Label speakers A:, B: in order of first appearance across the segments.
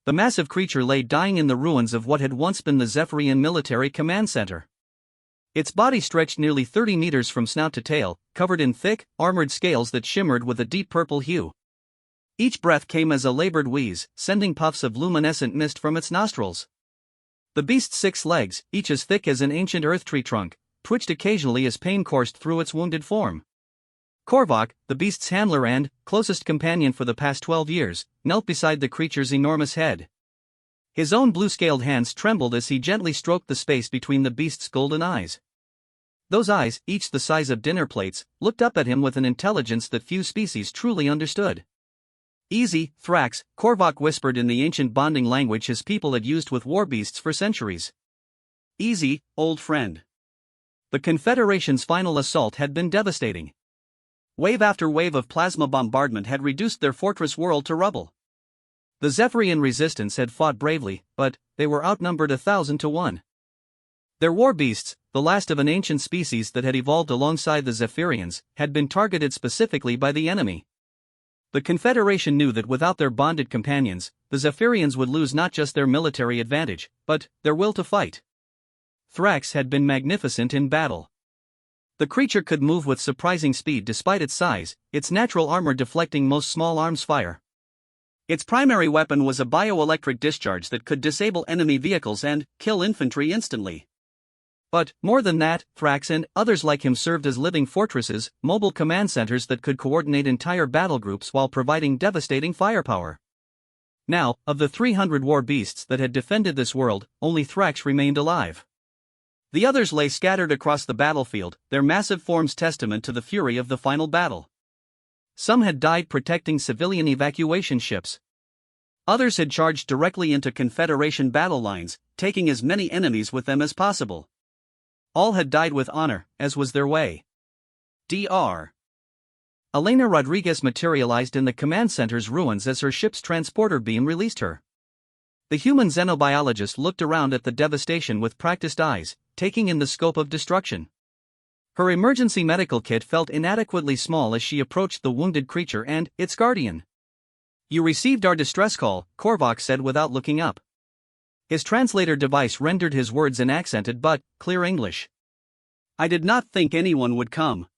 A: The massive creature lay dying in the ruins of what had once been the Zephyrian Military Command Center. Its body stretched nearly 30 meters from snout to tail, covered in thick, armored scales that shimmered with a deep purple hue. Each breath came as a labored wheeze, sending puffs of luminescent mist from its nostrils. The beast's 6 legs, each as thick as an ancient earth tree trunk, twitched occasionally as pain coursed through its wounded form. Korvac, the beast's handler and closest companion for the past 12 years, knelt beside the creature's enormous head. His own blue-scaled hands trembled as he gently stroked the space between the beast's golden eyes. Those eyes, each the size of dinner plates, looked up at him with an intelligence that few species truly understood. "Easy, Thrax," Korvac whispered in the ancient bonding language his people had used with war beasts for centuries. "Easy, old friend." The Confederation's final assault had been devastating. Wave after wave of plasma bombardment had reduced their fortress world to rubble. The Zephyrian resistance had fought bravely, but they were outnumbered 1,000 to 1. Their war beasts, the last of an ancient species that had evolved alongside the Zephyrians, had been targeted specifically by the enemy. The Confederation knew that without their bonded companions, the Zephyrians would lose not just their military advantage, but their will to fight. Thrax had been magnificent in battle. The creature could move with surprising speed despite its size, its natural armor deflecting most small arms fire. Its primary weapon was a bioelectric discharge that could disable enemy vehicles and kill infantry instantly. But, more than that, Thrax and others like him served as living fortresses, mobile command centers that could coordinate entire battle groups while providing devastating firepower. Now, of the 300 war beasts that had defended this world, only Thrax remained alive. The others lay scattered across the battlefield, their massive forms testament to the fury of the final battle. Some had died protecting civilian evacuation ships. Others had charged directly into Confederation battle lines, taking as many enemies with them as possible. All had died with honor, as was their way. Dr. Elena Rodriguez materialized in the command center's ruins as her ship's transporter beam released her. The human xenobiologist looked around at the devastation with practiced eyes, taking in the scope of destruction. Her emergency medical kit felt inadequately small as she approached the wounded creature and its guardian. "You received our distress call," Korvac said without looking up. His translator device rendered his words in accented but clear English. "I did not think anyone would come."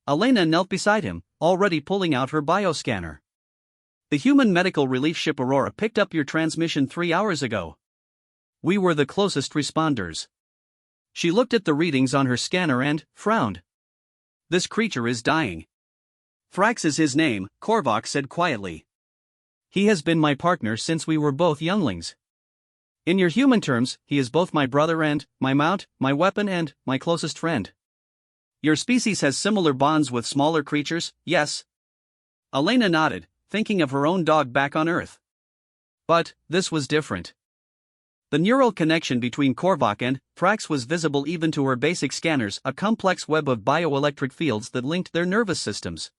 A: Elena knelt beside him, already pulling out her bioscanner. "The human medical relief ship Aurora picked up your transmission 3 hours ago. We were the closest responders." She looked at the readings on her scanner and frowned. "This creature is dying." "Thrax is his name," Korvac said quietly. "He has been my partner since we were both younglings. In your human terms, he is both my brother and my mount, my weapon and my closest friend." "Your species has similar bonds with smaller creatures, yes?" Elena nodded, thinking of her own dog back on Earth. But this was different. The neural connection between Korvac and Thrax was visible even to her basic scanners, a complex web of bioelectric fields that linked their nervous systems.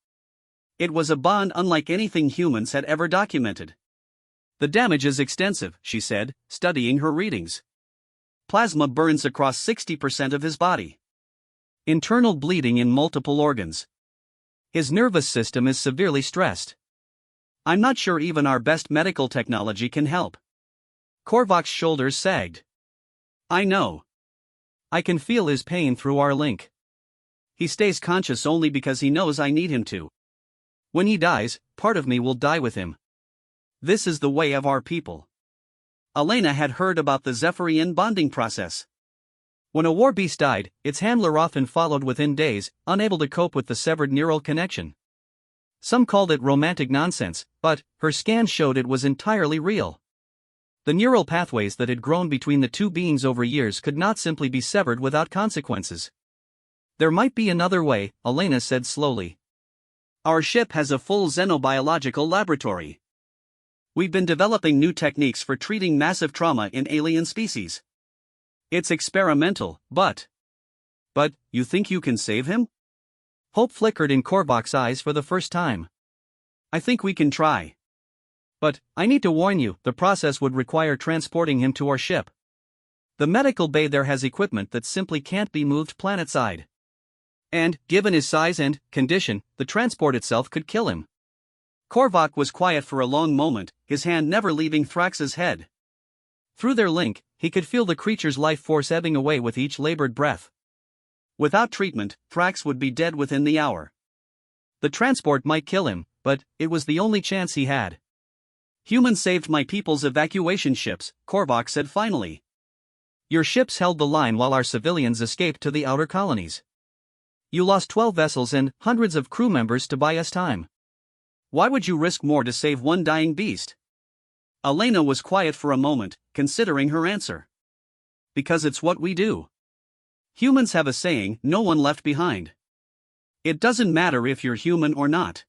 A: It was a bond unlike anything humans had ever documented. "The damage is extensive," she said, studying her readings. "Plasma burns across 60% of his body. Internal bleeding in multiple organs. His nervous system is severely stressed. I'm not sure even our best medical technology can help." Korvac's shoulders sagged. "I know. I can feel his pain through our link. He stays conscious only because he knows I need him to. When he dies, part of me will die with him. This is the way of our people." Elena had heard about the Zephyrian bonding process. When a war beast died, its handler often followed within days, unable to cope with the severed neural connection. Some called it romantic nonsense, but her scan showed it was entirely real. The neural pathways that had grown between the two beings over years could not simply be severed without consequences. "There might be another way," Elena said slowly. "Our ship has a full xenobiological laboratory. We've been developing new techniques for treating massive trauma in alien species. It's experimental, but you think you can save him?" Hope flickered in Korvac's eyes for the first time. "I think we can try. But I need to warn you, the process would require transporting him to our ship. The medical bay there has equipment that simply can't be moved planetside. And, given his size and condition, the transport itself could kill him." Korvac was quiet for a long moment, his hand never leaving Thrax's head. Through their link, he could feel the creature's life force ebbing away with each labored breath. Without treatment, Thrax would be dead within the hour. The transport might kill him, but it was the only chance he had. "Humans saved my people's evacuation ships," Korvac said finally. "Your ships held the line while our civilians escaped to the outer colonies. You lost 12 vessels and hundreds of crew members to buy us time. Why would you risk more to save one dying beast?" Elena was quiet for a moment, considering her answer. "Because it's what we do. Humans have a saying, no one left behind. It doesn't matter if you're human or not.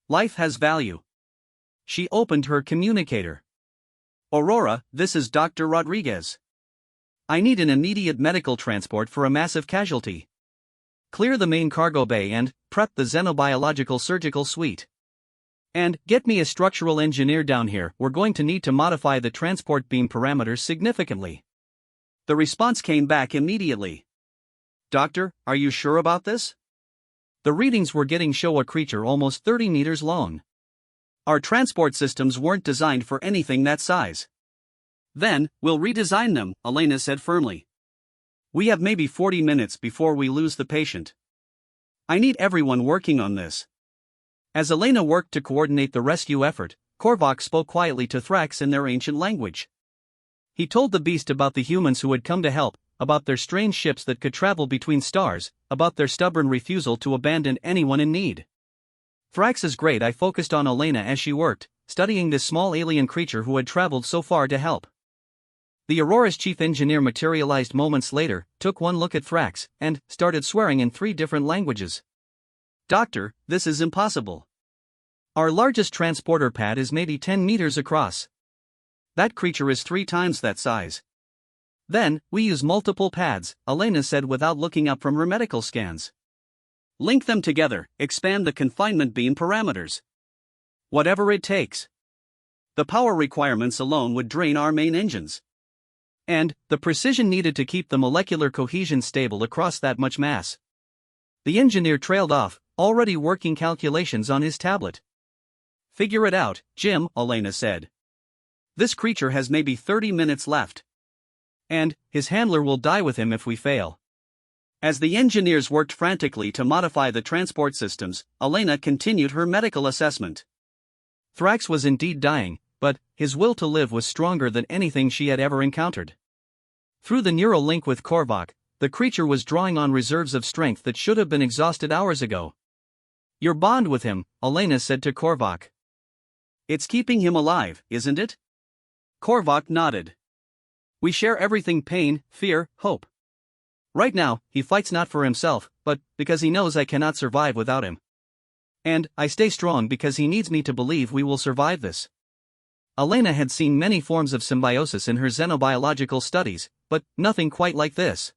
A: Life has value." She opened her communicator. "Aurora, this is Dr. Rodriguez. I need an immediate medical transport for a massive casualty. Clear the main cargo bay and prep the xenobiological surgical suite. And get me a structural engineer down here. We're going to need to modify the transport beam parameters significantly." The response came back immediately. "Doctor, are you sure about this? The readings we're getting show a creature almost 30 meters long. Our transport systems weren't designed for anything that size." "Then, we'll redesign them," Elena said firmly. "We have maybe 40 minutes before we lose the patient. I need everyone working on this." As Elena worked to coordinate the rescue effort, Korvac spoke quietly to Thrax in their ancient language. He told the beast about the humans who had come to help, about their strange ships that could travel between stars, about their stubborn refusal to abandon anyone in need. "Thrax is great." I focused on Elena as she worked, studying this small alien creature who had traveled so far to help. The Aurora's chief engineer materialized moments later, took one look at Thrax, and started swearing in 3 different languages. "Doctor, this is impossible. Our largest transporter pad is maybe 10 meters across. That creature is 3 times that size. Then, we use multiple pads," Elena said without looking up from her medical scans. "Link them together, expand the confinement beam parameters. Whatever it takes. The power requirements alone would drain our main engines. And the precision needed to keep the molecular cohesion stable across that much mass." The engineer trailed off, already working calculations on his tablet. "Figure it out, Jim," Elena said. "This creature has maybe 30 minutes left. And his handler will die with him if we fail." As the engineers worked frantically to modify the transport systems, Elena continued her medical assessment. Thrax was indeed dying, but his will to live was stronger than anything she had ever encountered. Through the neural link with Korvac, the creature was drawing on reserves of strength that should have been exhausted hours ago. "Your bond with him," Elena said to Korvac. "It's keeping him alive, isn't it?" Korvac nodded. "We share everything: pain, fear, hope. Right now, he fights not for himself, but because he knows I cannot survive without him. And I stay strong because he needs me to believe we will survive this." Elena had seen many forms of symbiosis in her xenobiological studies, but nothing quite like this.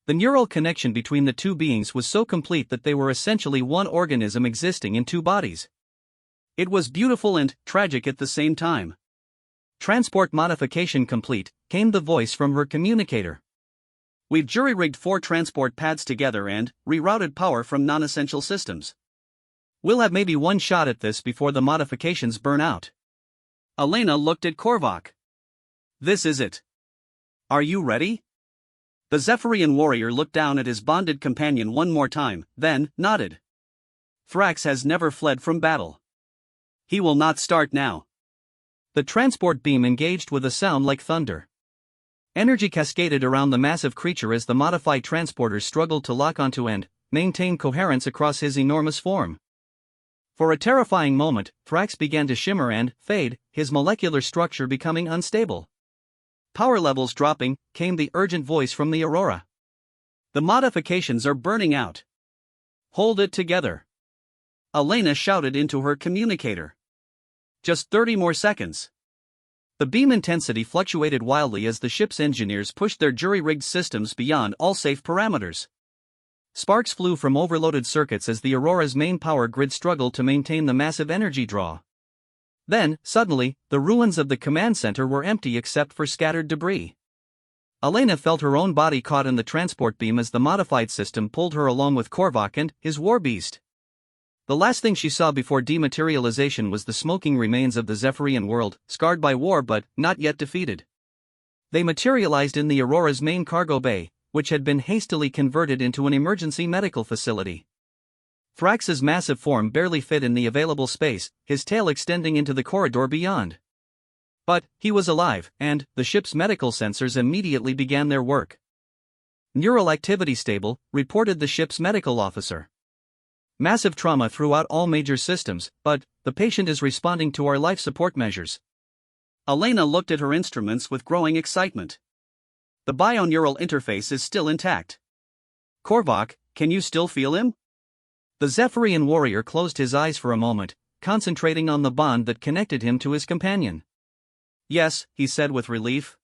A: The neural connection between the 2 beings was so complete that they were essentially one organism existing in 2 bodies. It was beautiful and tragic at the same time. "Transport modification complete," came the voice from her communicator. "We've jury-rigged 4 transport pads together and rerouted power from non-essential systems. We'll have maybe 1 shot at this before the modifications burn out." Elena looked at Korvac. "This is it. Are you ready?" The Zephyrian warrior looked down at his bonded companion one more time, then nodded. "Thrax has never fled from battle. He will not start now." The transport beam engaged with a sound like thunder. Energy cascaded around the massive creature as the modified transporters struggled to lock onto and maintain coherence across his enormous form. For a terrifying moment, Thrax began to shimmer and fade, his molecular structure becoming unstable. Power levels dropping, came the urgent voice from the Aurora. "The modifications are burning out. Hold it together." Elena shouted into her communicator. "Just 30 more seconds." The beam intensity fluctuated wildly as the ship's engineers pushed their jury-rigged systems beyond all safe parameters. Sparks flew from overloaded circuits as the Aurora's main power grid struggled to maintain the massive energy draw. Then, suddenly, the ruins of the command center were empty except for scattered debris. Elena felt her own body caught in the transport beam as the modified system pulled her along with Korvac and his war beast. The last thing she saw before dematerialization was the smoking remains of the Zephyrian world, scarred by war but not yet defeated. They materialized in the Aurora's main cargo bay, which had been hastily converted into an emergency medical facility. Thrax's massive form barely fit in the available space, his tail extending into the corridor beyond. But he was alive, and the ship's medical sensors immediately began their work. "Neural activity stable," reported the ship's medical officer. "Massive trauma throughout all major systems, but the patient is responding to our life support measures." Elena looked at her instruments with growing excitement. "The bioneural interface is still intact. Korvac, can you still feel him?" The Zephyrian warrior closed his eyes for a moment, concentrating on the bond that connected him to his companion. "Yes," he said with relief.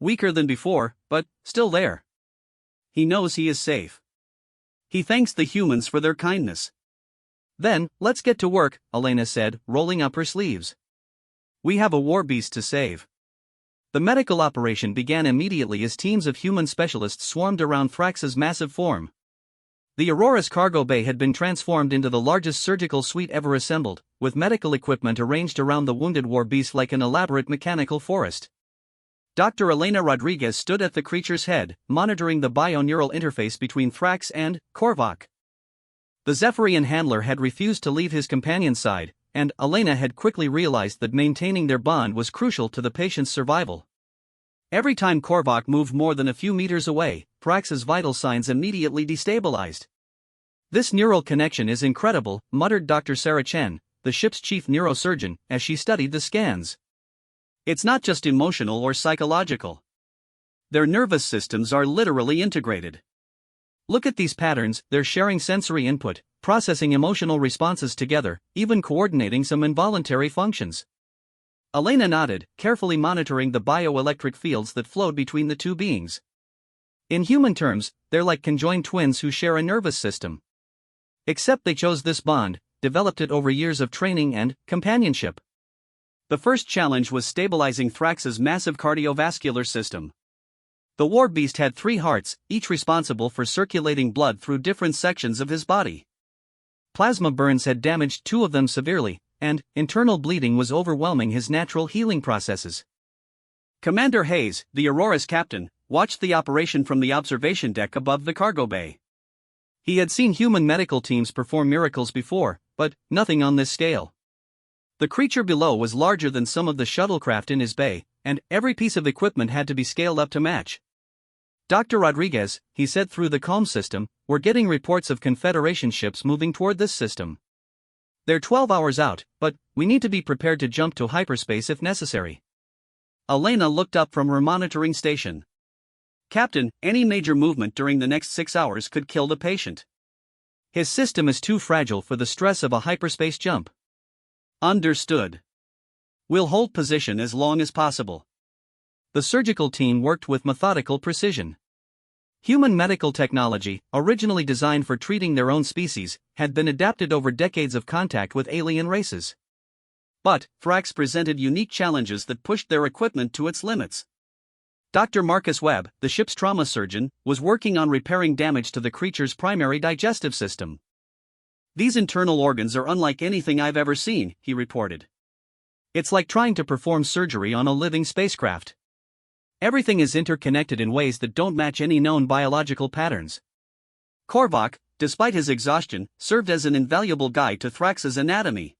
A: "Weaker than before, but still there. He knows he is safe. He thanks the humans for their kindness." "Then, let's get to work," Elena said, rolling up her sleeves. "We have a war beast to save." The medical operation began immediately as teams of human specialists swarmed around Thrax's massive form. The Aurora's cargo bay had been transformed into the largest surgical suite ever assembled, with medical equipment arranged around the wounded war beast like an elaborate mechanical forest. Dr. Elena Rodriguez stood at the creature's head, monitoring the bioneural interface between Thrax and Korvac. The Zephyrian handler had refused to leave his companion's side, and Elena had quickly realized that maintaining their bond was crucial to the patient's survival. Every time Korvac moved more than a few meters away, Thrax's vital signs immediately destabilized. "This neural connection is incredible," muttered Dr. Sarah Chen, the ship's chief neurosurgeon, as she studied the scans. "It's not just emotional or psychological. Their nervous systems are literally integrated. Look at these patterns, they're sharing sensory input, processing emotional responses together, even coordinating some involuntary functions." Elena nodded, carefully monitoring the bioelectric fields that flowed between the two beings. "In human terms, they're like conjoined twins who share a nervous system. Except they chose this bond, developed it over years of training and companionship." The first challenge was stabilizing Thrax's massive cardiovascular system. The war beast had 3 hearts, each responsible for circulating blood through different sections of his body. Plasma burns had damaged 2 of them severely, and internal bleeding was overwhelming his natural healing processes. Commander Hayes, the Aurora's captain, watched the operation from the observation deck above the cargo bay. He had seen human medical teams perform miracles before, but nothing on this scale. The creature below was larger than some of the shuttlecraft in his bay, and every piece of equipment had to be scaled up to match. "Dr. Rodriguez," he said through the comm system, "we're getting reports of Confederation ships moving toward this system. They're 12 hours out, but we need to be prepared to jump to hyperspace if necessary." Elena looked up from her monitoring station. "Captain, any major movement during the next 6 hours could kill the patient. His system is too fragile for the stress of a hyperspace jump." "Understood. We'll hold position as long as possible." The surgical team worked with methodical precision. Human medical technology, originally designed for treating their own species, had been adapted over decades of contact with alien races. But Thrax presented unique challenges that pushed their equipment to its limits. Dr. Marcus Webb, the ship's trauma surgeon, was working on repairing damage to the creature's primary digestive system. "These internal organs are unlike anything I've ever seen," he reported. "It's like trying to perform surgery on a living spacecraft. Everything is interconnected in ways that don't match any known biological patterns." Korvac, despite his exhaustion, served as an invaluable guide to Thrax's anatomy.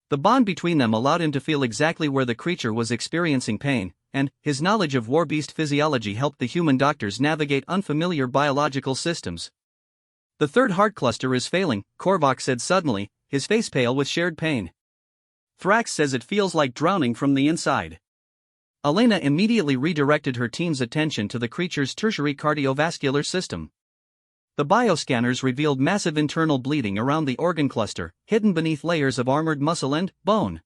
A: The bond between them allowed him to feel exactly where the creature was experiencing pain, and his knowledge of war beast physiology helped the human doctors navigate unfamiliar biological systems. "The third heart cluster is failing," Korvac said suddenly, his face pale with shared pain. "Thrax says it feels like drowning from the inside." Elena immediately redirected her team's attention to the creature's tertiary cardiovascular system. The bioscanners revealed massive internal bleeding around the organ cluster, hidden beneath layers of armored muscle and bone.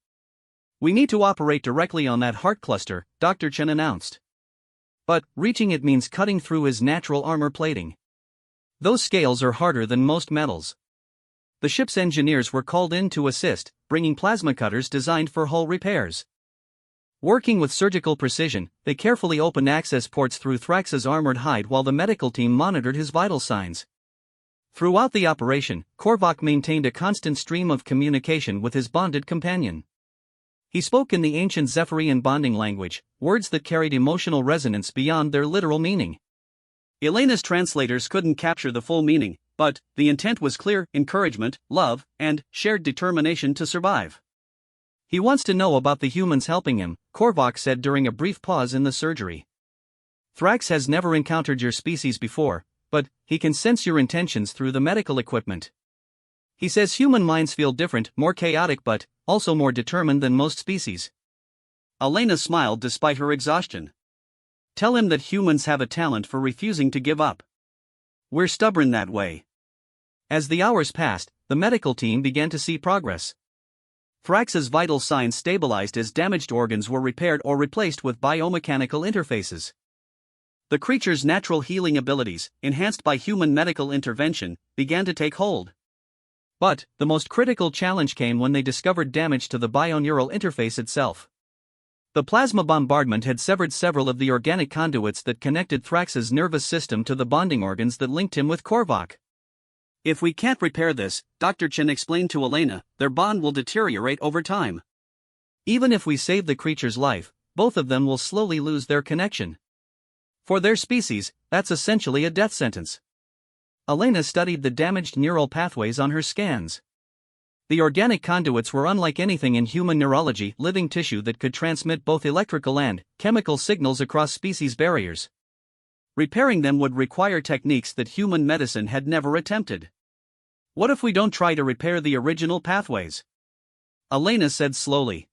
A: "We need to operate directly on that heart cluster," Dr. Chen announced. "But reaching it means cutting through his natural armor plating. Those scales are harder than most metals." The ship's engineers were called in to assist, bringing plasma cutters designed for hull repairs. Working with surgical precision, they carefully opened access ports through Thrax's armored hide while the medical team monitored his vital signs. Throughout the operation, Korvac maintained a constant stream of communication with his bonded companion. He spoke in the ancient Zephyrian bonding language, words that carried emotional resonance beyond their literal meaning. Elena's translators couldn't capture the full meaning, but the intent was clear: encouragement, love, and shared determination to survive. He wants to know about the humans helping him, Korvac said during a brief pause in the surgery. Thrax has never encountered your species before, but he can sense your intentions through the medical equipment. He says human minds feel different, more chaotic, but also more determined than most species. Elena smiled despite her exhaustion. Tell him that humans have a talent for refusing to give up. We're stubborn that way. As the hours passed, the medical team began to see progress. Thrax's vital signs stabilized as damaged organs were repaired or replaced with biomechanical interfaces. The creature's natural healing abilities, enhanced by human medical intervention, began to take hold. But the most critical challenge came when they discovered damage to the bioneural interface itself. The plasma bombardment had severed several of the organic conduits that connected Thrax's nervous system to the bonding organs that linked him with Korvac. If we can't repair this, Dr. Chen explained to Elena, their bond will deteriorate over time. Even if we save the creature's life, both of them will slowly lose their connection. For their species, that's essentially a death sentence. Elena studied the damaged neural pathways on her scans. The organic conduits were unlike anything in human neurology, living tissue that could transmit both electrical and chemical signals across species barriers. Repairing them would require techniques that human medicine had never attempted. What if we don't try to repair the original pathways? Elena said slowly.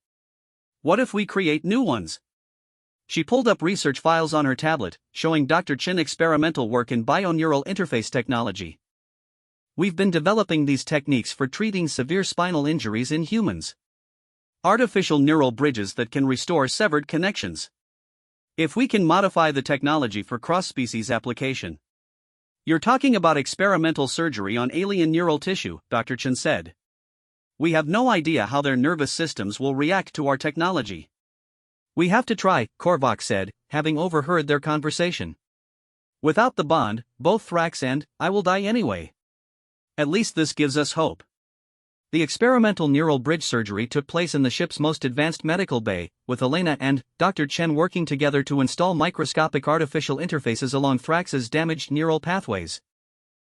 A: What if we create new ones? She pulled up research files on her tablet, showing Dr. Chen experimental work in bioneural interface technology. We've been developing these techniques for treating severe spinal injuries in humans. Artificial neural bridges that can restore severed connections. If we can modify the technology for cross-species application. You're talking about experimental surgery on alien neural tissue, Dr. Chen said. We have no idea how their nervous systems will react to our technology. We have to try, Korvac said, having overheard their conversation. Without the bond, both Thrax and I will die anyway. At least this gives us hope. The experimental neural bridge surgery took place in the ship's most advanced medical bay, with Elena and Dr. Chen working together to install microscopic artificial interfaces along Thrax's damaged neural pathways.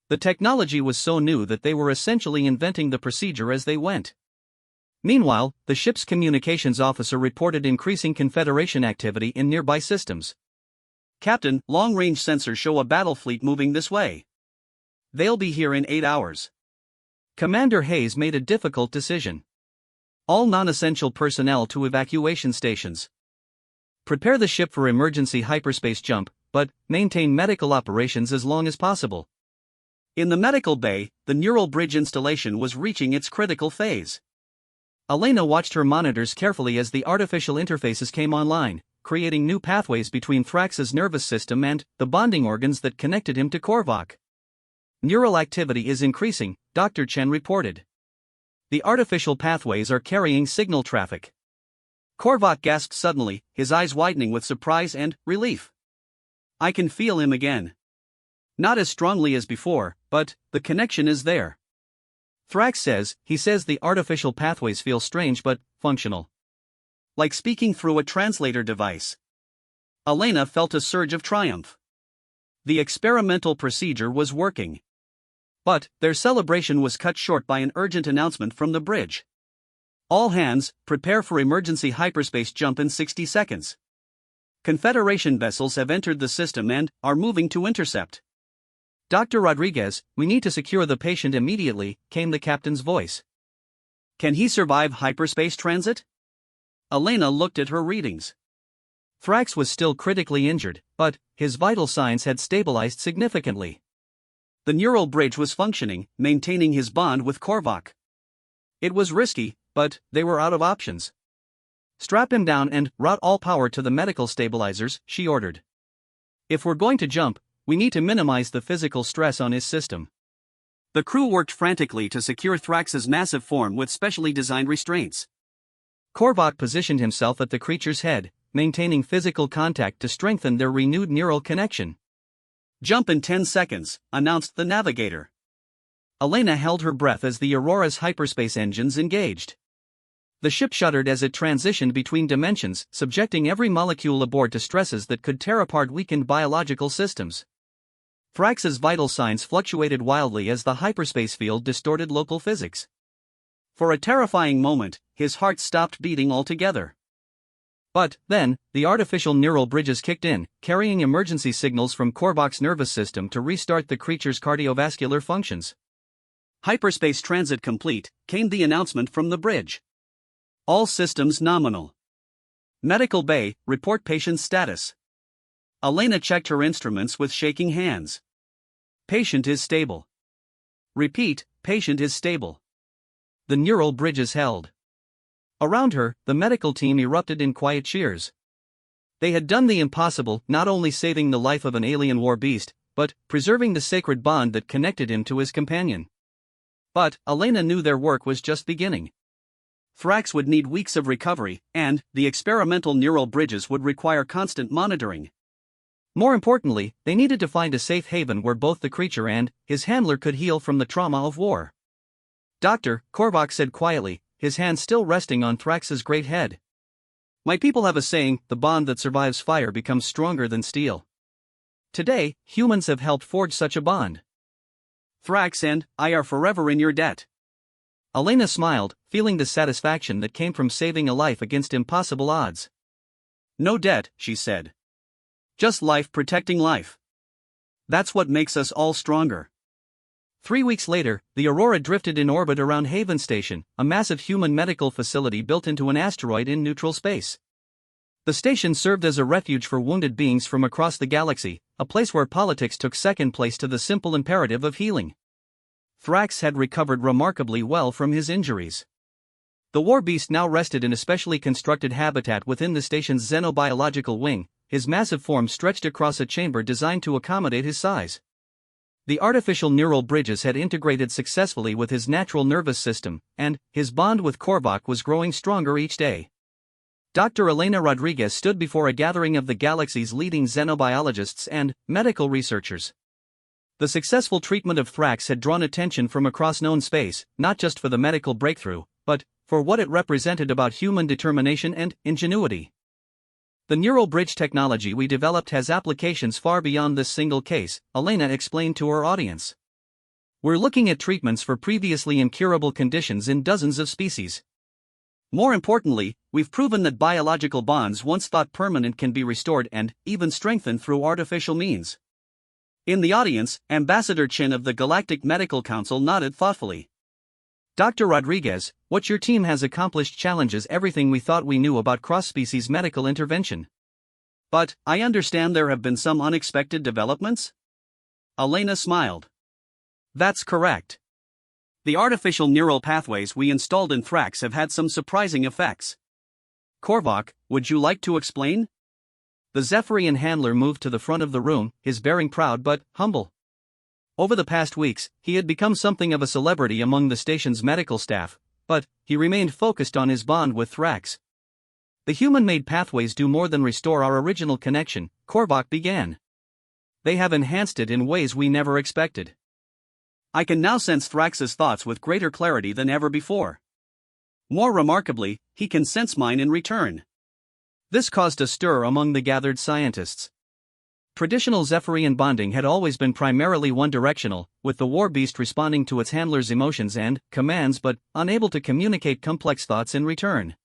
A: The technology was so new that they were essentially inventing the procedure as they went. Meanwhile, the ship's communications officer reported increasing Confederation activity in nearby systems. Captain, long-range sensors show a battle fleet moving this way. They'll be here in 8 hours. Commander Hayes made a difficult decision. All non-essential personnel to evacuation stations. Prepare the ship for emergency hyperspace jump, but maintain medical operations as long as possible. In the medical bay, the neural bridge installation was reaching its critical phase. Elena watched her monitors carefully as the artificial interfaces came online, creating new pathways between Thrax's nervous system and the bonding organs that connected him to Korvac. Neural activity is increasing, Dr. Chen reported. The artificial pathways are carrying signal traffic. Korvac gasped suddenly, his eyes widening with surprise and relief. I can feel him again. Not as strongly as before, but the connection is there. Thrax says the artificial pathways feel strange but functional. Like speaking through a translator device. Elena felt a surge of triumph. The experimental procedure was working. But their celebration was cut short by an urgent announcement from the bridge. All hands, prepare for emergency hyperspace jump in 60 seconds. Confederation vessels have entered the system and are moving to intercept. Dr. Rodriguez, we need to secure the patient immediately, came the captain's voice. Can he survive hyperspace transit? Elena looked at her readings. Thrax was still critically injured, but his vital signs had stabilized significantly. The neural bridge was functioning, maintaining his bond with Korvac. It was risky, but they were out of options. Strap him down and route all power to the medical stabilizers, she ordered. If we're going to jump, we need to minimize the physical stress on his system. The crew worked frantically to secure Thrax's massive form with specially designed restraints. Korvac positioned himself at the creature's head, maintaining physical contact to strengthen their renewed neural connection. Jump in 10 seconds, announced the navigator. Elena held her breath as the Aurora's hyperspace engines engaged. The ship shuddered as it transitioned between dimensions, subjecting every molecule aboard to stresses that could tear apart weakened biological systems. Thrax's vital signs fluctuated wildly as the hyperspace field distorted local physics. For a terrifying moment, his heart stopped beating altogether. But, then, the artificial neural bridges kicked in, carrying emergency signals from Korvok's nervous system to restart the creature's cardiovascular functions. Hyperspace transit complete, came the announcement from the bridge. All systems nominal. Medical bay, report patient status. Elena checked her instruments with shaking hands. Patient is stable. Repeat, patient is stable. The neural bridges held. Around her, the medical team erupted in quiet cheers. They had done the impossible, not only saving the life of an alien war beast, but preserving the sacred bond that connected him to his companion. But Elena knew their work was just beginning. Thrax would need weeks of recovery, and the experimental neural bridges would require constant monitoring. More importantly, they needed to find a safe haven where both the creature and his handler could heal from the trauma of war. "Doctor," Korvok said quietly, his hand still resting on Thrax's great head. "My people have a saying, the bond that survives fire becomes stronger than steel. Today, humans have helped forge such a bond. Thrax and I are forever in your debt." Elena smiled, feeling the satisfaction that came from saving a life against impossible odds. "No debt," she said. "Just life protecting life. That's what makes us all stronger." 3 weeks later, the Aurora drifted in orbit around Haven Station, a massive human medical facility built into an asteroid in neutral space. The station served as a refuge for wounded beings from across the galaxy, a place where politics took second place to the simple imperative of healing. Thrax had recovered remarkably well from his injuries. The war beast now rested in a specially constructed habitat within the station's xenobiological wing, his massive form stretched across a chamber designed to accommodate his size. The artificial neural bridges had integrated successfully with his natural nervous system, and his bond with Korvok was growing stronger each day. Dr. Elena Rodriguez stood before a gathering of the galaxy's leading xenobiologists and medical researchers. The successful treatment of Thrax had drawn attention from across known space, not just for the medical breakthrough, but for what it represented about human determination and ingenuity. "The neural bridge technology we developed has applications far beyond this single case," Elena explained to her audience. "We're looking at treatments for previously incurable conditions in dozens of species. More importantly, we've proven that biological bonds once thought permanent can be restored and even strengthened through artificial means." In the audience, Ambassador Chin of the Galactic Medical Council nodded thoughtfully. "Dr. Rodriguez, what your team has accomplished challenges everything we thought we knew about cross-species medical intervention. But I understand there have been some unexpected developments?" Elena smiled. "That's correct. The artificial neural pathways we installed in Thrax have had some surprising effects. Korvok, would you like to explain?" The Zephyrian handler moved to the front of the room, his bearing proud but humble. Over the past weeks, he had become something of a celebrity among the station's medical staff, but he remained focused on his bond with Thrax. "The human-made pathways do more than restore our original connection," Korvok began. "They have enhanced it in ways we never expected. I can now sense Thrax's thoughts with greater clarity than ever before. More remarkably, he can sense mine in return." This caused a stir among the gathered scientists. Traditional Zephyrian bonding had always been primarily one-directional, with the war beast responding to its handler's emotions and commands but unable to communicate complex thoughts in return.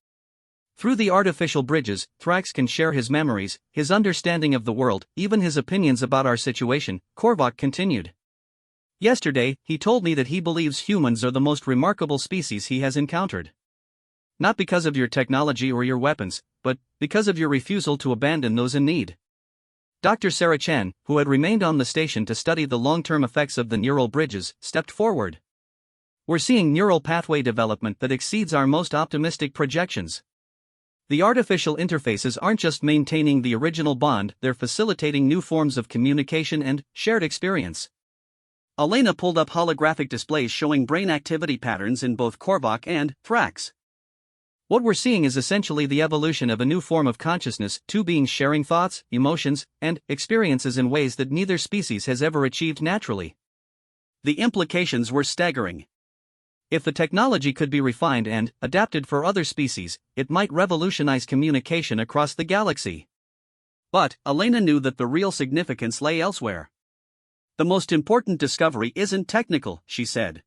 A: Through the artificial bridges, Thrax can share his memories, his understanding of the world, even his opinions about our situation, Korvok continued. "Yesterday, he told me that he believes humans are the most remarkable species he has encountered. Not because of your technology or your weapons, but because of your refusal to abandon those in need." Dr. Sarah Chen, who had remained on the station to study the long-term effects of the neural bridges, stepped forward. "We're seeing neural pathway development that exceeds our most optimistic projections. The artificial interfaces aren't just maintaining the original bond, they're facilitating new forms of communication and shared experience." Elena pulled up holographic displays showing brain activity patterns in both Korvok and Thrax. "What we're seeing is essentially the evolution of a new form of consciousness, two beings sharing thoughts, emotions, and experiences in ways that neither species has ever achieved naturally. The implications were staggering. If the technology could be refined and adapted for other species, it might revolutionize communication across the galaxy. But Elena knew that the real significance lay elsewhere. The most important discovery isn't technical, she said.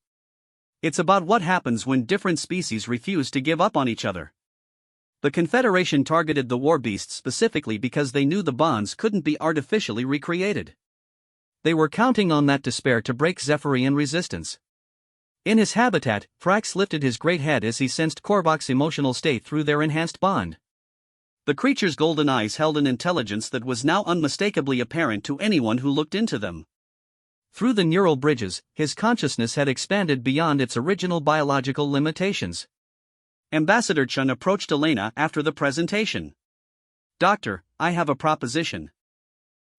A: It's about what happens when different species refuse to give up on each other. The Confederation targeted the war beasts specifically because they knew the bonds couldn't be artificially recreated. They were counting on that despair to break Zephyrian resistance. In his habitat, Thrax lifted his great head as he sensed Korvok's emotional state through their enhanced bond. The creature's golden eyes held an intelligence that was now unmistakably apparent to anyone who looked into them. Through the neural bridges, his consciousness had expanded beyond its original biological limitations. Ambassador Chun approached Elena after the presentation. "Doctor, I have a proposition.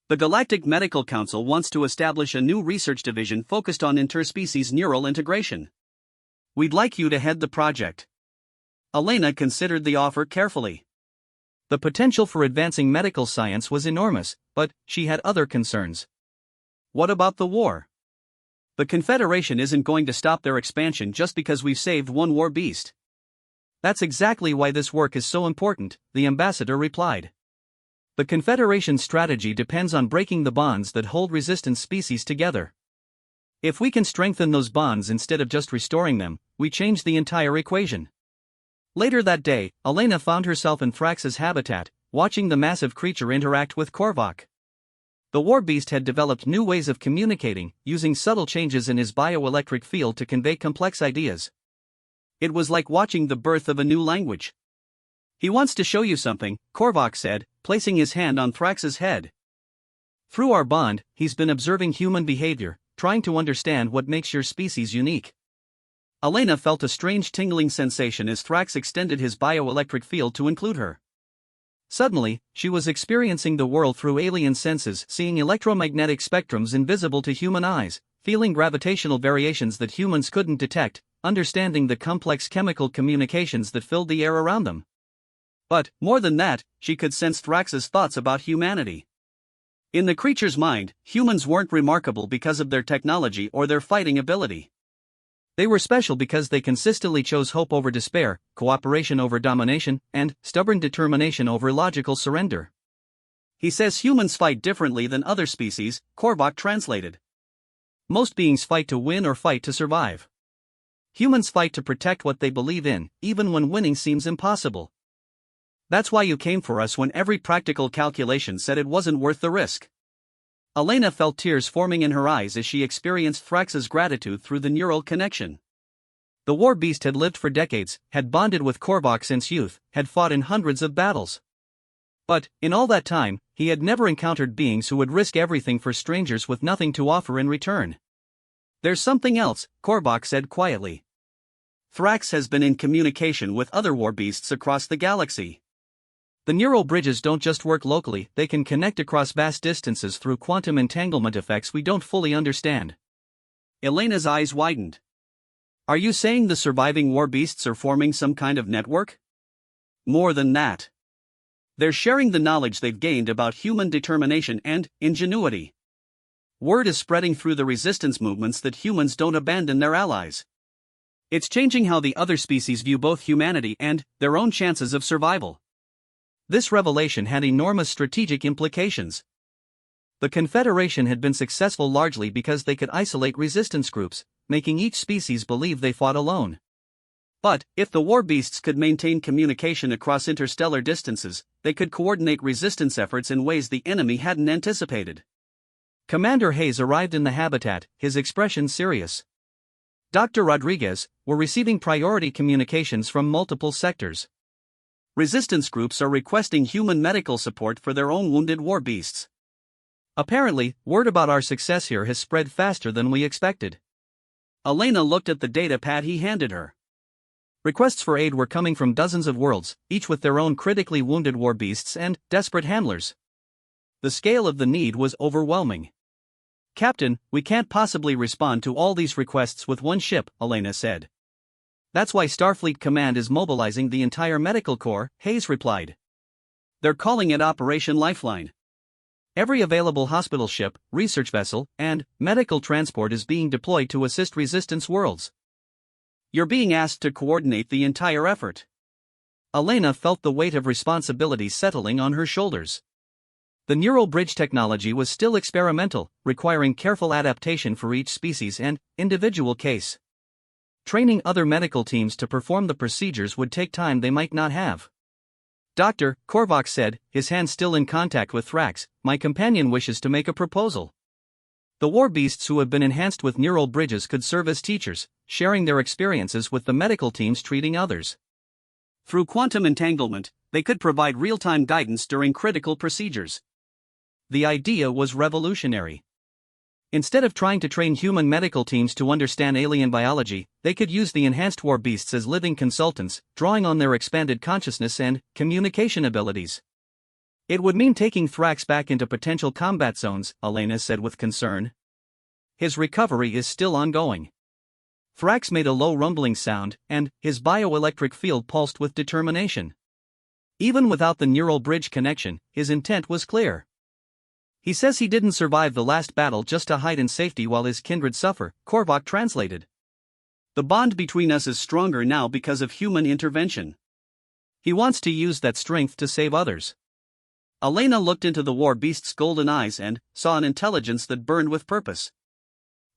A: The Galactic Medical Council wants to establish a new research division focused on interspecies neural integration. We'd like you to head the project." Elena considered the offer carefully. The potential for advancing medical science was enormous, but she had other concerns. What about the war? The Confederation isn't going to stop their expansion just because we've saved one war beast. That's exactly why this work is so important, the ambassador replied. The Confederation's strategy depends on breaking the bonds that hold resistant species together. If we can strengthen those bonds instead of just restoring them, we change the entire equation. Later that day, Elena found herself in Thrax's habitat, watching the massive creature interact with Korvok. The war beast had developed new ways of communicating, using subtle changes in his bioelectric field to convey complex ideas. It was like watching the birth of a new language. "He wants to show you something," Korvok said, placing his hand on Thrax's head. "Through our bond, he's been observing human behavior, trying to understand what makes your species unique." Elena felt a strange tingling sensation as Thrax extended his bioelectric field to include her. Suddenly, she was experiencing the world through alien senses, seeing electromagnetic spectrums invisible to human eyes, feeling gravitational variations that humans couldn't detect, understanding the complex chemical communications that filled the air around them. But, more than that, she could sense Thrax's thoughts about humanity. In the creature's mind, humans weren't remarkable because of their technology or their fighting ability. They were special because they consistently chose hope over despair, cooperation over domination, and stubborn determination over logical surrender. "He says humans fight differently than other species," Korvok translated. "Most beings fight to win or fight to survive. Humans fight to protect what they believe in, even when winning seems impossible. That's why you came for us when every practical calculation said it wasn't worth the risk." Elena felt tears forming in her eyes as she experienced Thrax's gratitude through the neural connection. The war beast had lived for decades, had bonded with Korvok since youth, had fought in hundreds of battles. But, in all that time, he had never encountered beings who would risk everything for strangers with nothing to offer in return. "There's something else," Korvok said quietly. "Thrax has been in communication with other war beasts across the galaxy. The neural bridges don't just work locally, they can connect across vast distances through quantum entanglement effects we don't fully understand." Elena's eyes widened. "Are you saying the surviving war beasts are forming some kind of network?" "More than that. They're sharing the knowledge they've gained about human determination and ingenuity. Word is spreading through the resistance movements that humans don't abandon their allies. It's changing how the other species view both humanity and their own chances of survival." This revelation had enormous strategic implications. The Confederation had been successful largely because they could isolate resistance groups, making each species believe they fought alone. But, if the war beasts could maintain communication across interstellar distances, they could coordinate resistance efforts in ways the enemy hadn't anticipated. Commander Hayes arrived in the habitat, his expression serious. "Dr. Rodriguez, we're receiving priority communications from multiple sectors. Resistance groups are requesting human medical support for their own wounded war beasts. Apparently, word about our success here has spread faster than we expected." Elena looked at the data pad he handed her. Requests for aid were coming from dozens of worlds, each with their own critically wounded war beasts and desperate handlers. The scale of the need was overwhelming. "Captain, we can't possibly respond to all these requests with one ship," Elena said. "That's why Starfleet Command is mobilizing the entire medical corps," Hayes replied. "They're calling it Operation Lifeline. Every available hospital ship, research vessel, and medical transport is being deployed to assist resistance worlds. You're being asked to coordinate the entire effort. Elena felt the weight of responsibility settling on her shoulders. The neural bridge technology was still experimental, requiring careful adaptation for each species and individual case. Training other medical teams to perform the procedures would take time they might not have. Dr. Korvac said, his hand still in contact with Thrax, my companion wishes to make a proposal. The war beasts who have been enhanced with neural bridges could serve as teachers, sharing their experiences with the medical teams treating others. Through quantum entanglement, they could provide real-time guidance during critical procedures. The idea was revolutionary. Instead of trying to train human medical teams to understand alien biology, they could use the enhanced war beasts as living consultants, drawing on their expanded consciousness and communication abilities. It would mean taking Thrax back into potential combat zones, Elena said with concern. His recovery is still ongoing. Thrax made a low rumbling sound, and his bioelectric field pulsed with determination. Even without the neural bridge connection, his intent was clear. He says he didn't survive the last battle just to hide in safety while his kindred suffer, Korvac translated. The bond between us is stronger now because of human intervention. He wants to use that strength to save others. Elena looked into the war beast's golden eyes and saw an intelligence that burned with purpose.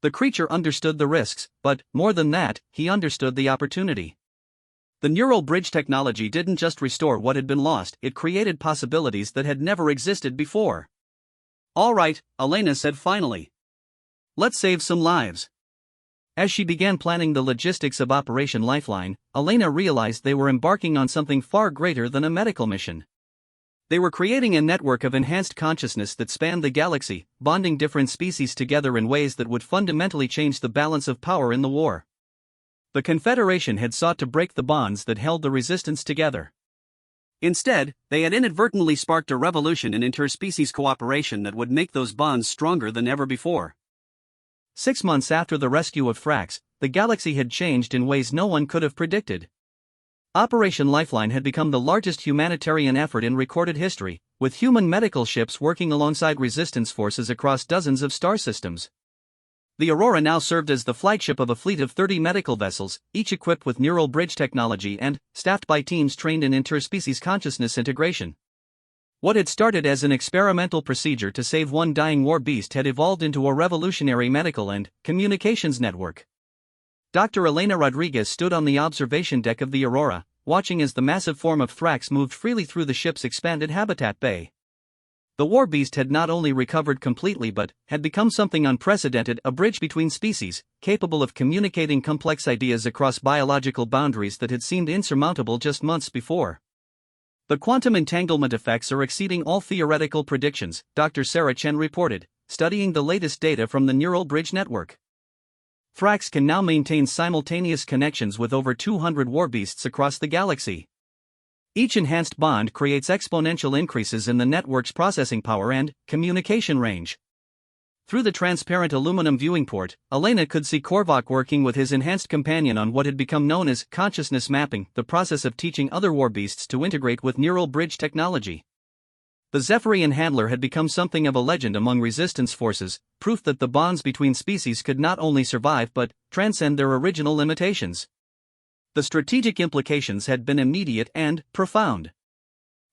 A: The creature understood the risks, but, more than that, he understood the opportunity. The neural bridge technology didn't just restore what had been lost, it created possibilities that had never existed before. All right, Elena said finally. Let's save some lives. As she began planning the logistics of Operation Lifeline, Elena realized they were embarking on something far greater than a medical mission. They were creating a network of enhanced consciousness that spanned the galaxy, bonding different species together in ways that would fundamentally change the balance of power in the war. The Confederation had sought to break the bonds that held the resistance together. Instead, they had inadvertently sparked a revolution in interspecies cooperation that would make those bonds stronger than ever before. 6 months after the rescue of Thrax, the galaxy had changed in ways no one could have predicted. Operation Lifeline had become the largest humanitarian effort in recorded history, with human medical ships working alongside resistance forces across dozens of star systems. The Aurora now served as the flagship of a fleet of 30 medical vessels, each equipped with neural bridge technology and staffed by teams trained in interspecies consciousness integration. What had started as an experimental procedure to save one dying war beast had evolved into a revolutionary medical and communications network. Dr. Elena Rodriguez stood on the observation deck of the Aurora, watching as the massive form of Thrax moved freely through the ship's expanded habitat bay. The war beast had not only recovered completely but had become something unprecedented, a bridge between species, capable of communicating complex ideas across biological boundaries that had seemed insurmountable just months before. The quantum entanglement effects are exceeding all theoretical predictions, Dr. Sarah Chen reported, studying the latest data from the neural bridge network. Thrax can now maintain simultaneous connections with over 200 war beasts across the galaxy. Each enhanced bond creates exponential increases in the network's processing power and communication range. Through the transparent aluminum viewing port, Elena could see Korvac working with his enhanced companion on what had become known as consciousness mapping, the process of teaching other war beasts to integrate with neural bridge technology. The Zephyrian handler had become something of a legend among resistance forces, proof that the bonds between species could not only survive but transcend their original limitations. The strategic implications had been immediate and profound.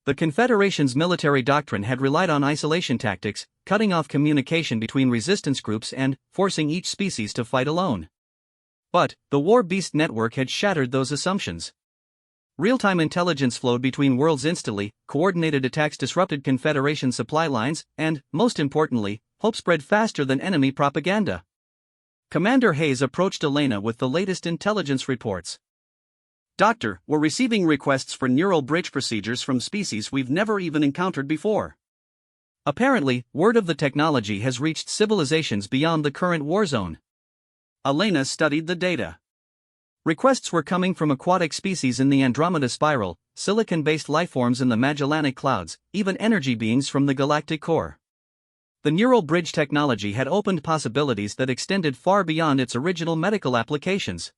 A: The Confederation's military doctrine had relied on isolation tactics, cutting off communication between resistance groups and forcing each species to fight alone. But the War Beast network had shattered those assumptions. Real-time intelligence flowed between worlds instantly, coordinated attacks disrupted Confederation supply lines, and, most importantly, hope spread faster than enemy propaganda. Commander Hayes approached Elena with the latest intelligence reports. Doctor, we're receiving requests for neural bridge procedures from species we've never even encountered before. Apparently, word of the technology has reached civilizations beyond the current war zone. Elena studied the data. Requests were coming from aquatic species in the Andromeda Spiral, silicon-based lifeforms in the Magellanic Clouds, even energy beings from the galactic core. The neural bridge technology had opened possibilities that extended far beyond its original medical applications.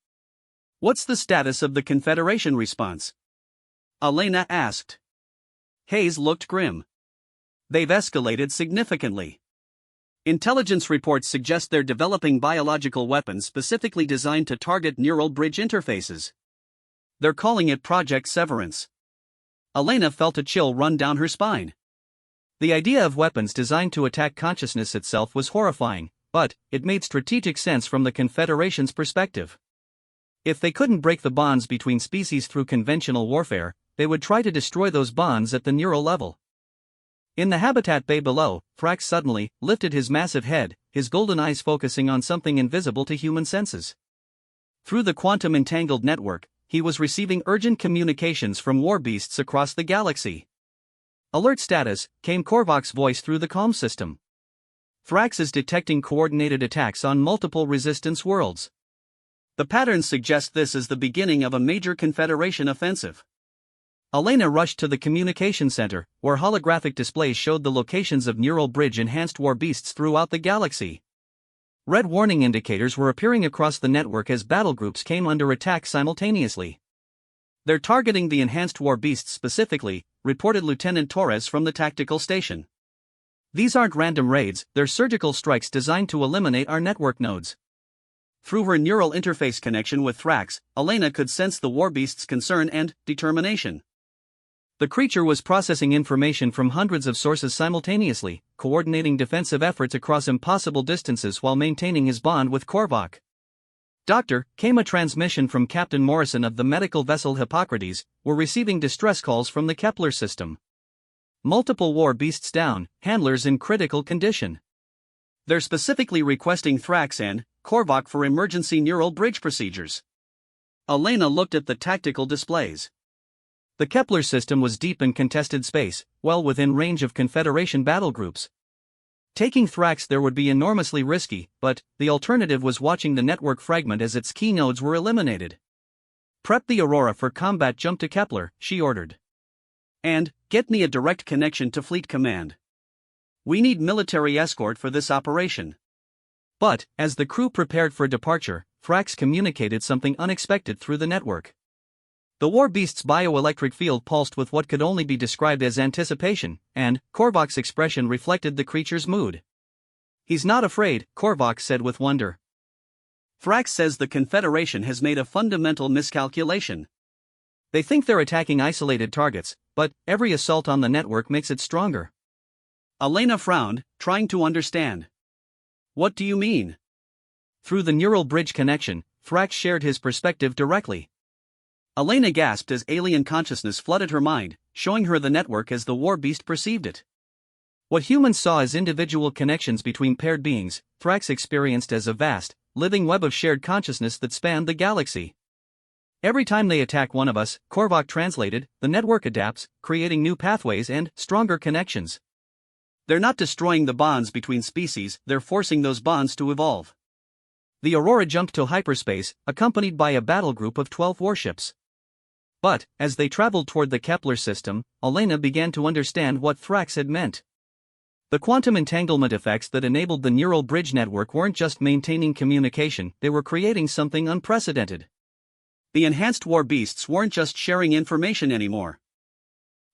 A: What's the status of the Confederation response? Elena asked. Hayes looked grim. They've escalated significantly. Intelligence reports suggest they're developing biological weapons specifically designed to target neural bridge interfaces. They're calling it Project Severance. Elena felt a chill run down her spine. The idea of weapons designed to attack consciousness itself was horrifying, but it made strategic sense from the Confederation's perspective. If they couldn't break the bonds between species through conventional warfare, they would try to destroy those bonds at the neural level. In the habitat bay below, Thrax suddenly lifted his massive head, his golden eyes focusing on something invisible to human senses. Through the quantum-entangled network, he was receiving urgent communications from war beasts across the galaxy. "Alert status," came Korvac's voice through the comm system. "Thrax is detecting coordinated attacks on multiple resistance worlds. The patterns suggest this is the beginning of a major Confederation offensive." Elena rushed to the communication center, where holographic displays showed the locations of neural bridge-enhanced war beasts throughout the galaxy. Red warning indicators were appearing across the network as battle groups came under attack simultaneously. "They're targeting the enhanced war beasts specifically," reported Lieutenant Torres from the tactical station. "These aren't random raids, they're surgical strikes designed to eliminate our network nodes." Through her neural interface connection with Thrax, Elena could sense the war beast's concern and determination. The creature was processing information from hundreds of sources simultaneously, coordinating defensive efforts across impossible distances while maintaining his bond with Korvac. "Doctor," came a transmission from Captain Morrison of the medical vessel Hippocrates, "we're receiving distress calls from the Kepler system. Multiple war beasts down, handlers in critical condition. They're specifically requesting Thrax and Korvac for emergency neural bridge procedures." Elena looked at the tactical displays. The Kepler system was deep in contested space, well within range of Confederation battle groups. Taking Thrax there would be enormously risky, but the alternative was watching the network fragment as its key nodes were eliminated. "Prep the Aurora for combat jump to Kepler," she ordered. "And get me a direct connection to Fleet Command. We need military escort for this operation." But, as the crew prepared for departure, Thrax communicated something unexpected through the network. The war beast's bioelectric field pulsed with what could only be described as anticipation, and Korvac's expression reflected the creature's mood. "He's not afraid," Korvac said with wonder. "Thrax says the Confederation has made a fundamental miscalculation. They think they're attacking isolated targets, but every assault on the network makes it stronger." Elena frowned, trying to understand. "What do you mean?" Through the neural bridge connection, Thrax shared his perspective directly. Elena gasped as alien consciousness flooded her mind, showing her the network as the war beast perceived it. What humans saw as individual connections between paired beings, Thrax experienced as a vast, living web of shared consciousness that spanned the galaxy. "Every time they attack one of us," Korvac translated, "the network adapts, creating new pathways and stronger connections. They're not destroying the bonds between species, they're forcing those bonds to evolve." The Aurora jumped to hyperspace, accompanied by a battle group of 12 warships. But, as they traveled toward the Kepler system, Elena began to understand what Thrax had meant. The quantum entanglement effects that enabled the neural bridge network weren't just maintaining communication, they were creating something unprecedented. The enhanced war beasts weren't just sharing information anymore.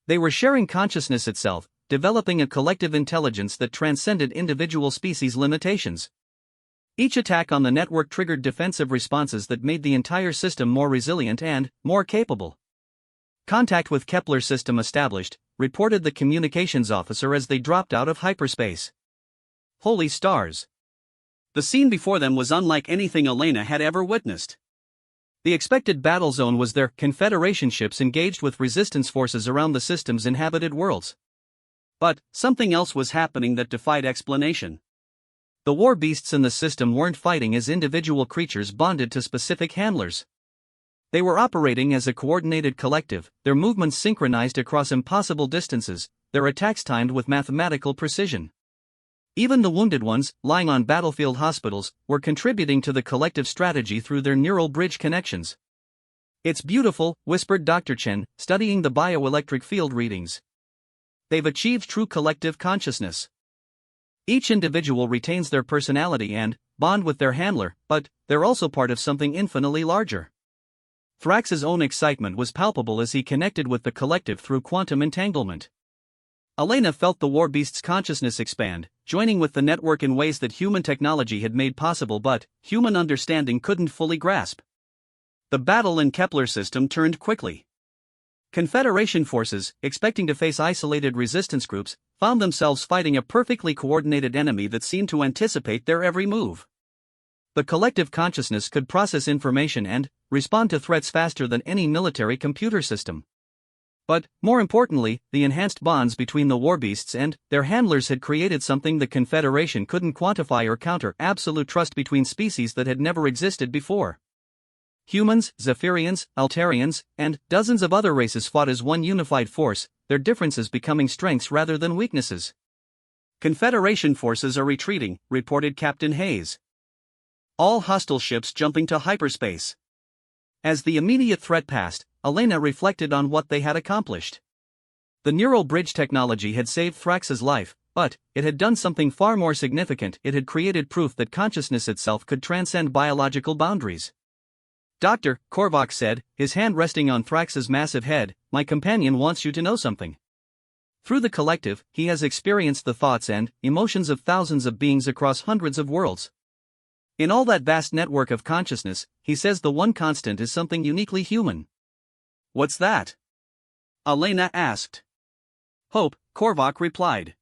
A: They were sharing consciousness itself, developing a collective intelligence that transcended individual species' limitations. Each attack on the network triggered defensive responses that made the entire system more resilient and more capable. "Contact with Kepler system established," reported the communications officer as they dropped out of hyperspace. Holy stars! The scene before them was unlike anything Elena had ever witnessed. The expected battle zone was there, Confederation ships engaged with resistance forces around the system's inhabited worlds. But something else was happening that defied explanation. The war beasts in the system weren't fighting as individual creatures bonded to specific handlers. They were operating as a coordinated collective, their movements synchronized across impossible distances, their attacks timed with mathematical precision. Even the wounded ones, lying on battlefield hospitals, were contributing to the collective strategy through their neural bridge connections. "It's beautiful," whispered Dr. Chen, studying the bioelectric field readings. "They've achieved true collective consciousness. Each individual retains their personality and bond with their handler, but they're also part of something infinitely larger." Thrax's own excitement was palpable as he connected with the collective through quantum entanglement. Elena felt the war beast's consciousness expand, joining with the network in ways that human technology had made possible but human understanding couldn't fully grasp. The battle in Kepler's system turned quickly. Confederation forces, expecting to face isolated resistance groups, found themselves fighting a perfectly coordinated enemy that seemed to anticipate their every move. The collective consciousness could process information and respond to threats faster than any military computer system. But, more importantly, the enhanced bonds between the warbeasts and their handlers had created something the Confederation couldn't quantify or counter: absolute trust between species that had never existed before. Humans, Zephyrians, Altarians, and dozens of other races fought as one unified force, their differences becoming strengths rather than weaknesses. Confederation forces are retreating, reported Captain Hayes. All hostile ships jumping to hyperspace. As the immediate threat passed, Elena reflected on what they had accomplished. The neural bridge technology had saved Thrax's life, but it had done something far more significant: it had created proof that consciousness itself could transcend biological boundaries. Dr. Korvac said, his hand resting on Thrax's massive head, "My companion wants you to know something. Through the collective, he has experienced the thoughts and emotions of thousands of beings across hundreds of worlds. In all that vast network of consciousness, he says the one constant is something uniquely human." "What's that?" Elena asked. "Hope," Korvac replied.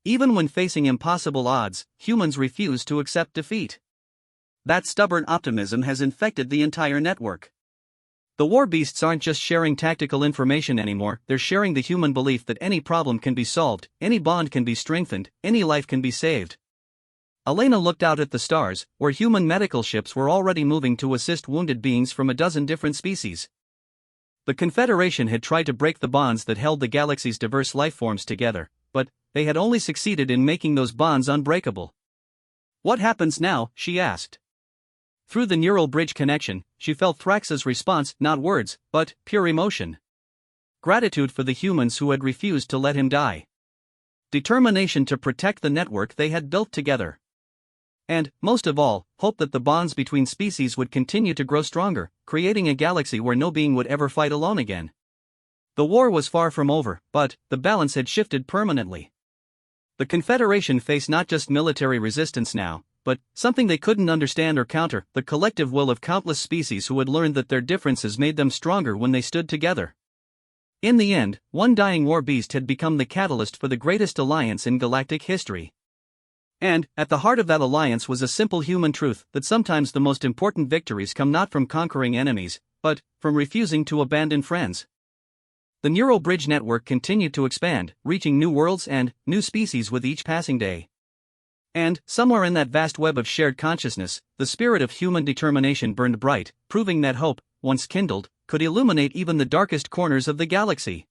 A: "Even when facing impossible odds, humans refuse to accept defeat. That stubborn optimism has infected the entire network. The war beasts aren't just sharing tactical information anymore, they're sharing the human belief that any problem can be solved, any bond can be strengthened, any life can be saved." Elena looked out at the stars, where human medical ships were already moving to assist wounded beings from a dozen different species. The Confederation had tried to break the bonds that held the galaxy's diverse lifeforms together, but they had only succeeded in making those bonds unbreakable. "What happens now?" she asked. Through the neural bridge connection, she felt Thrax's response: not words, but pure emotion. Gratitude for the humans who had refused to let him die. Determination to protect the network they had built together. And, most of all, hope that the bonds between species would continue to grow stronger, creating a galaxy where no being would ever fight alone again. The war was far from over, but the balance had shifted permanently. The Confederation faced not just military resistance now, but something they couldn't understand or counter: the collective will of countless species who had learned that their differences made them stronger when they stood together. In the end, one dying war beast had become the catalyst for the greatest alliance in galactic history. And, at the heart of that alliance was a simple human truth: that sometimes the most important victories come not from conquering enemies, but from refusing to abandon friends. The neural bridge network continued to expand, reaching new worlds and new species with each passing day. And, somewhere in that vast web of shared consciousness, the spirit of human determination burned bright, proving that hope, once kindled, could illuminate even the darkest corners of the galaxy.